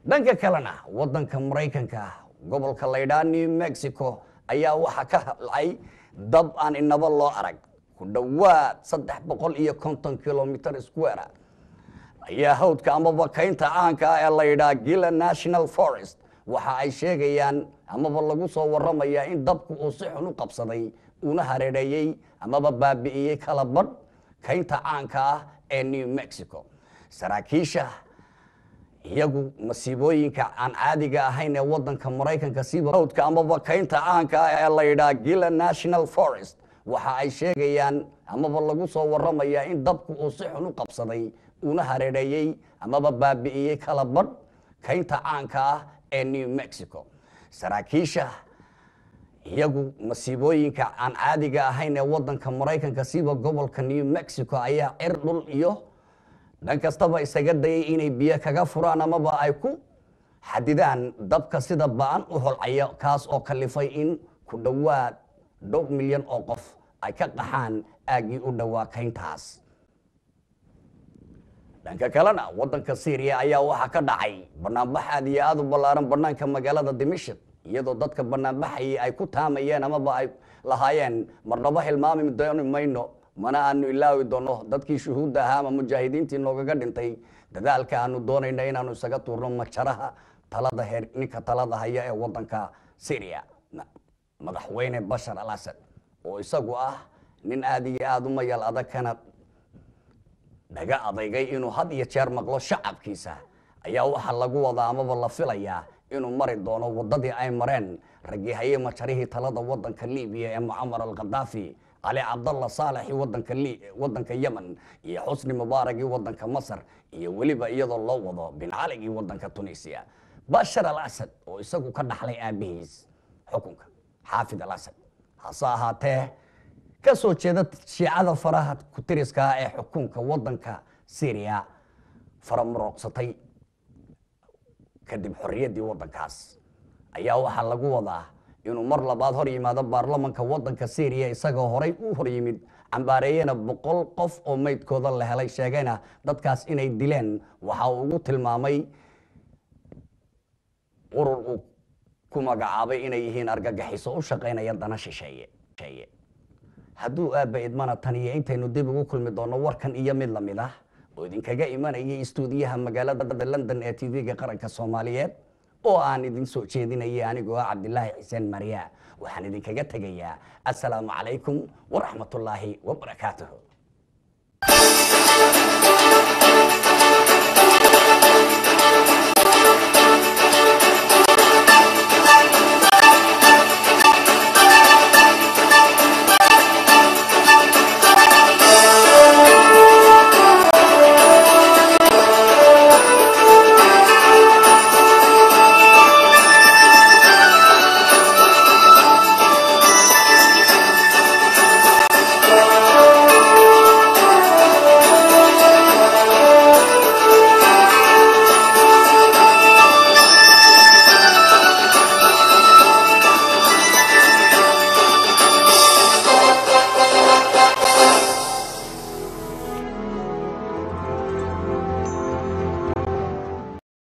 dhanka kalena wadanka Mareykanka gobolka Laydhaa New Mexico ayaa waxa ka hadlay dab aan inaba loo arag ku dhawaad 350 kilomitir square ayaa hawdka amaba kaynta caanka ah ee Laydhaa Gila National Forest waxa ay sheegayaan amaba lagu soo waramayaa in dabku uu si xun u qabsaday una hareereeyay amaba baabi'iyay kala badh kaynta caanka ah ee New Mexico saraakiisha iyagu masiibooyinka aan caadiga ahayn ee wadanka Mareykanka sida hawdka amaba kaynta caanka ah ee Laydhaa Gila National Forest waxa ay sheegayaan amaba lagu soo waramayaa in dabku uu si xun u qabsaday una hareereeyay amaba baabi'iyay kala badh kaynta caanka ah ee New Mexico saraakiisha iyagu masiibooyinka aan caadiga ahayn ee wadanka Mareykanka sida gobolka New Mexico ayaa cir dhul iyo dhan kastaba isaga dayay inay biyo kaga furaan amaba ay ku xadidaan dabka sida baan u holcaya kaas oo kalifay in ku dhawaad 2 milyan oo qof ay ka qaxaan aagii u dhawaa kayntaas dhanka kalena wadanka Syria ayaa waxa ka dhacay barnaamij aad iyo aad u ballaaran banaanka magaalada Dimashq iyadoo dadka barnaamijay ay ku taamayeen amaba ay lahaayeen marnaba hilmaami doono mayno mana aanu ilaawi doono dadkii shuhuudda ahaa ama mujaahidiintii noogaga dhintay dadaalka aanu doonayna inaanu isaga tuurno majaraha talada heer ninka talada haya ee wadanka Syria madaxweyne Bashar al-Assad oo isagu ah nin aad iyo aad u mayal adag kana daga adeegay inuu had iyo jeer maqlo shacabkiisa ayaa waxa lagu wadaa amaba la filayaa inuu mari doono wadadii ay mareen ragii haye majarihii talada wadanka Liibiya ee Muammar al-Gaddafi Ali Abdullah Saleh wadanka Yemen iyo Hosni Mubarak wadanka Masar iyo waliba iyadoo loo wado bin Ali wadanka Tunisia Bashar al-Assad oo isagu ka dhaxlay aabihiis xukunka Xaafid al-Assad hase ahaatee ka soo jeeda shiicada faraha ku tiriska ee xukunka wadanka Syria faramuruqsatay kadib xorriyadii wadankaas ayaa waxa lagu wadaa inuu mar labaad hor yimaado baarlamaanka wadanka Syria isagoo horay u hor yimid cambaareeyana 100 qof oo meydkooda la helay sheegayna dadkaas inay dileen waxa uu ugu tilmaamay urur uu ku magacaabay inay yihiin argagixiso u shaqeynaya dana shisheeye hadduu aaba idmana tan iyo intaynu dib ugu kulmi doono warkan iyo mid lamid ah oo idinkaga imanayay istuudiyaha magaalada London ee TV-ga qaranka Soomaaliyeed oo aan idin soo jeedinayay anigoo Cabdilaahi Xuseen Mariya waxaan idinkaga tagayaa assalaamu calaykum wa rahmatullaahi wa barakaatuh